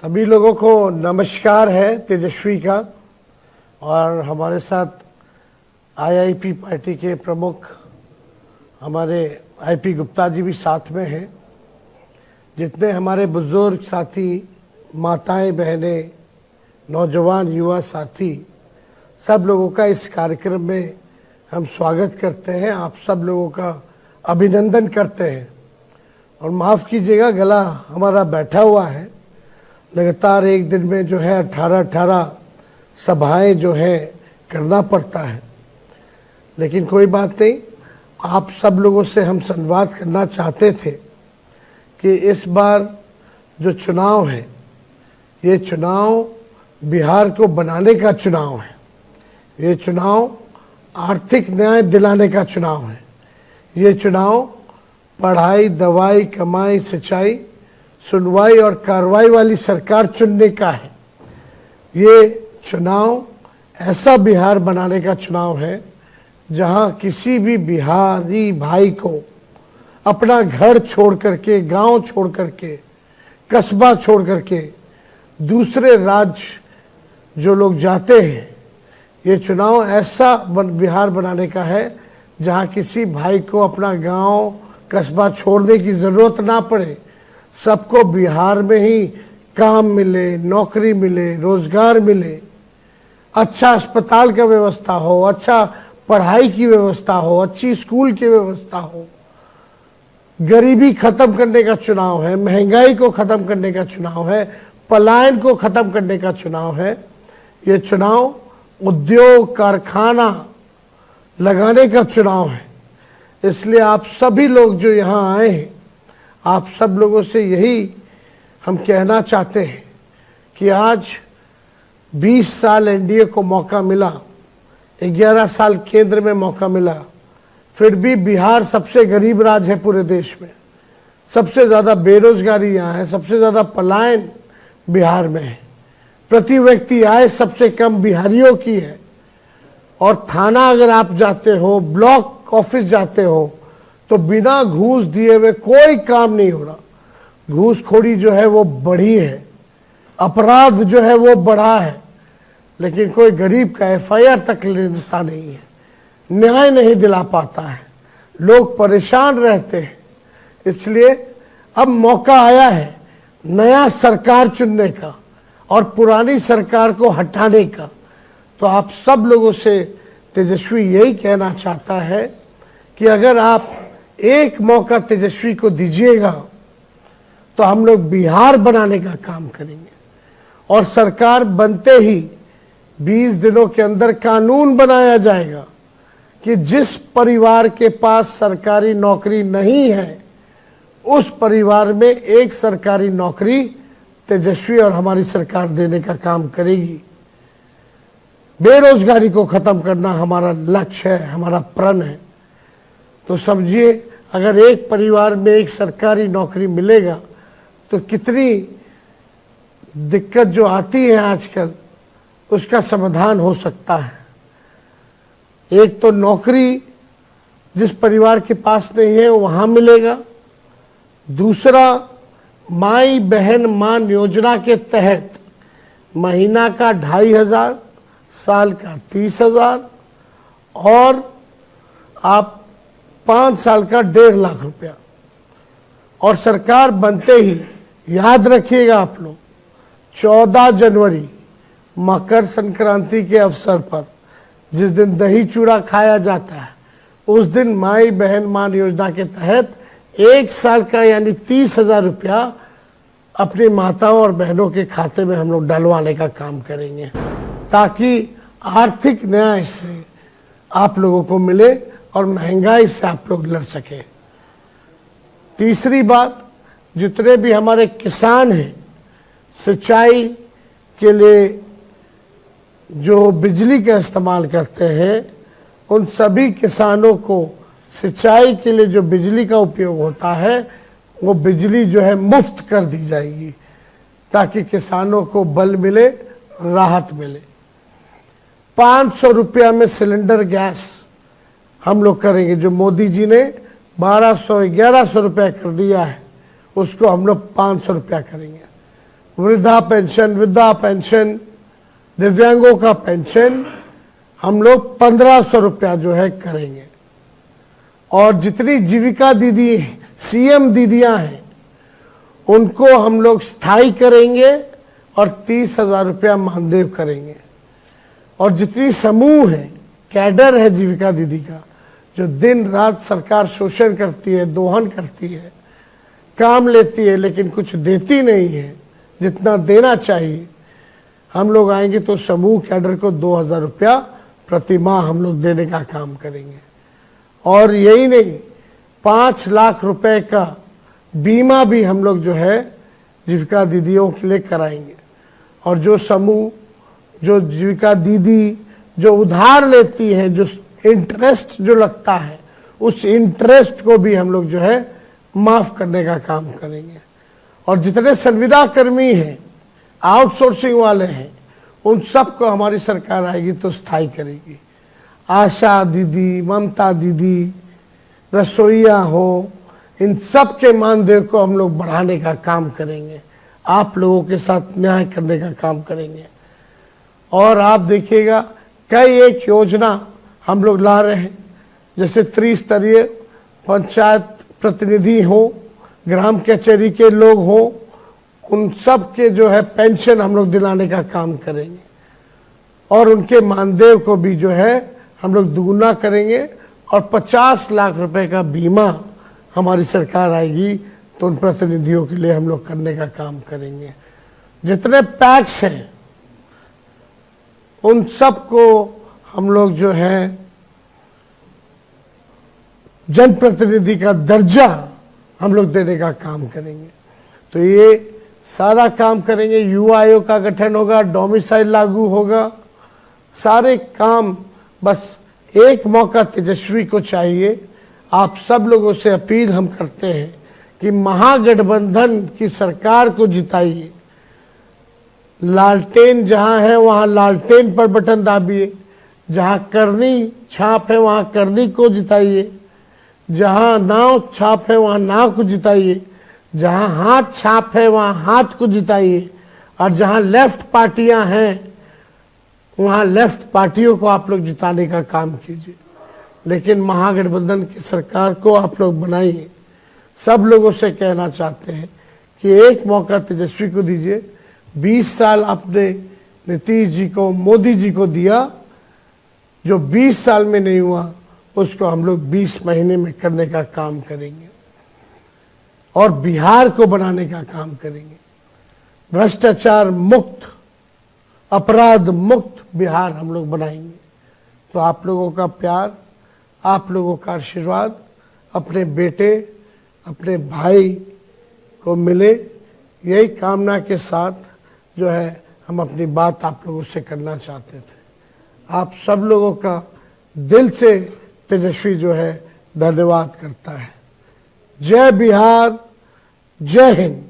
सभी लोगों को नमस्कार है तेजस्वी का। और हमारे साथ आईआईपी पार्टी के प्रमुख हमारे आईपी गुप्ता जी भी साथ में हैं। जितने हमारे बुजुर्ग साथी, माताएं, बहनें, नौजवान, युवा साथी, सब लोगों का इस कार्यक्रम में हम स्वागत करते हैं। आप सब लोगों का अभिनंदन करते हैं। और माफ़ कीजिएगा, गला हमारा बैठा हुआ है। लगातार एक दिन में जो है 18 सभाएं जो है करना पड़ता है, लेकिन कोई बात नहीं। आप सब लोगों से हम संवाद करना चाहते थे कि इस बार जो चुनाव है, ये चुनाव बिहार को बनाने का चुनाव है। ये चुनाव आर्थिक न्याय दिलाने का चुनाव है। ये चुनाव पढ़ाई, दवाई, कमाई, सिंचाई, सुनवाई और कार्रवाई वाली सरकार चुनने का है। ये चुनाव ऐसा बिहार बनाने का चुनाव है जहां किसी भी बिहारी भाई को अपना घर छोड़ करके, गांव छोड़ करके, कस्बा छोड़ करके दूसरे राज्य जो लोग जाते हैं, ये चुनाव ऐसा बिहार बनाने का है जहां किसी भाई को अपना गांव, कस्बा छोड़ने की ज़रूरत ना पड़े। सबको बिहार में ही काम मिले, नौकरी मिले, रोजगार मिले, अच्छा अस्पताल का व्यवस्था हो, अच्छा पढ़ाई की व्यवस्था हो, अच्छी स्कूल की व्यवस्था हो। गरीबी खत्म करने का चुनाव है, महंगाई को खत्म करने का चुनाव है, पलायन को खत्म करने का चुनाव है। ये चुनाव उद्योग, कारखाना लगाने का चुनाव है। इसलिए आप सभी लोग जो यहाँ आए हैं, आप सब लोगों से यही हम कहना चाहते हैं कि आज 20 साल एनडीए को मौका मिला, 11 साल केंद्र में मौका मिला, फिर भी बिहार सबसे गरीब राज्य है पूरे देश में। सबसे ज़्यादा बेरोजगारी यहाँ है, सबसे ज़्यादा पलायन बिहार में है। प्रति व्यक्ति आय सबसे कम बिहारियों की है। और थाना अगर आप जाते हो, ब्लॉक ऑफिस जाते हो, तो बिना घूस दिए हुए कोई काम नहीं हो रहा। घूसखोरी जो है वो बढ़ी है, अपराध जो है वो बढ़ा है, लेकिन कोई गरीब का एफआईआर तक लेता नहीं है, न्याय नहीं दिला पाता है, लोग परेशान रहते हैं। इसलिए अब मौका आया है नया सरकार चुनने का और पुरानी सरकार को हटाने का। तो आप सब लोगों से तेजस्वी यही कहना चाहता है कि अगर आप एक मौका तेजस्वी को दीजिएगा तो हम लोग बिहार बनाने का काम करेंगे। और सरकार बनते ही 20 दिनों के अंदर कानून बनाया जाएगा कि जिस परिवार के पास सरकारी नौकरी नहीं है, उस परिवार में एक सरकारी नौकरी तेजस्वी और हमारी सरकार देने का काम करेगी। बेरोजगारी को खत्म करना हमारा लक्ष्य है, हमारा प्रण है। तो समझिए, अगर एक परिवार में एक सरकारी नौकरी मिलेगा तो कितनी दिक्कत जो आती है आजकल, उसका समाधान हो सकता है। एक तो नौकरी जिस परिवार के पास नहीं है वहाँ मिलेगा। दूसरा, माई बहन मान योजना के तहत महीना का 2500, साल का 30,000 और आप 5 साल का 1.5 लाख रुपया। और सरकार बनते ही याद रखिएगा आप लोग, 14 जनवरी मकर संक्रांति के अवसर पर जिस दिन दही चूड़ा खाया जाता है, उस दिन माई बहन मान योजना के तहत 1 साल का यानी 30,000 रुपया अपनी माताओं और बहनों के खाते में हम लोग डलवाने का काम करेंगे, ताकि आर्थिक न्याय से आप लोगों को मिले और महंगाई से आप लोग लड़ सके। तीसरी बात, जितने भी हमारे किसान हैं, सिंचाई के लिए जो बिजली का इस्तेमाल करते हैं, उन सभी किसानों को सिंचाई के लिए जो बिजली का उपयोग होता है, वो बिजली जो है मुफ्त कर दी जाएगी, ताकि किसानों को बल मिले, राहत मिले। 500 रुपया में सिलेंडर गैस हम लोग करेंगे। जो मोदी जी ने 1200-1100 रुपया कर दिया है, उसको हम लोग 500 रुपया करेंगे। वृद्धा पेंशन, दिव्यांगों का पेंशन हम लोग 1500 रुपया जो है करेंगे। और जितनी जीविका दीदी सीएम दीदियां हैं उनको हम लोग स्थायी करेंगे और 30,000 रुपया मानदेय करेंगे। और जितनी समूह है, कैडर है जीविका दीदी का, जो दिन रात सरकार शोषण करती है, दोहन करती है, काम लेती है लेकिन कुछ देती नहीं है जितना देना चाहिए, हम लोग आएंगे तो समूह कैडर को 2,000 रुपया प्रति माह हम लोग देने का काम करेंगे। और यही नहीं, 5 लाख रुपए का बीमा भी हम लोग जो है जीविका दीदियों के लिए कराएंगे। और जो समूह, जो जीविका दीदी जो उधार लेती है, जो इंटरेस्ट जो लगता है, उस इंटरेस्ट को भी हम लोग जो है माफ करने का काम करेंगे। और जितने संविदा कर्मी हैं, आउटसोर्सिंग वाले हैं, उन सबको हमारी सरकार आएगी तो स्थायी करेगी। आशा दीदी, ममता दीदी, रसोईया हो, इन सब के मानदेय को हम लोग बढ़ाने का काम करेंगे। आप लोगों के साथ न्याय करने का काम करेंगे। और आप देखिएगा कई एक योजना हम लोग ला रहे हैं, जैसे त्रिस्तरीय पंचायत प्रतिनिधि हो, ग्राम कचहरी के लोग हो, उन सब के जो है पेंशन हम लोग दिलाने का काम करेंगे। और उनके मानदेय को भी जो है हम लोग दुगुना करेंगे। और 50 लाख रुपए का बीमा हमारी सरकार आएगी तो उन प्रतिनिधियों के लिए हम लोग करने का काम करेंगे। जितने पैक्स हैं उन सबको हम लोग जो है जनप्रतिनिधि का दर्जा हम लोग देने का काम करेंगे। तो ये सारा काम करेंगे। युवा आयोग का गठन होगा, डोमिसाइल लागू होगा, सारे काम। बस एक मौका तेजस्वी को चाहिए। आप सब लोगों से अपील हम करते हैं कि महागठबंधन की सरकार को जिताइए। लालटेन जहां है वहां लालटेन पर बटन दाबिए, जहां करनी छाप है वहां करनी को जिताइए, जहां नाव छाप है वहां नाव को जिताइए, जहां हाथ छाप है वहां हाथ को जिताइए। और जहां लेफ्ट पार्टियां हैं वहां लेफ्ट पार्टियों को आप लोग जिताने का काम कीजिए। लेकिन महागठबंधन की सरकार को आप लोग बनाइए। सब लोगों से कहना चाहते हैं कि एक मौका तेजस्वी को दीजिए। 20 साल आपने नीतीश जी को, मोदी जी को दिया, जो 20 साल में नहीं हुआ उसको हम लोग 20 महीने में करने का काम करेंगे। और बिहार को बनाने का काम करेंगे। भ्रष्टाचार मुक्त, अपराध मुक्त बिहार हम लोग बनाएंगे। तो आप लोगों का प्यार, आप लोगों का आशीर्वाद अपने बेटे, अपने भाई को मिले, यही कामना के साथ जो है हम अपनी बात आप लोगों से करना चाहते थे। आप सब लोगों का दिल से तेजस्वी जो है धन्यवाद करता है। जय बिहार, जय हिंद।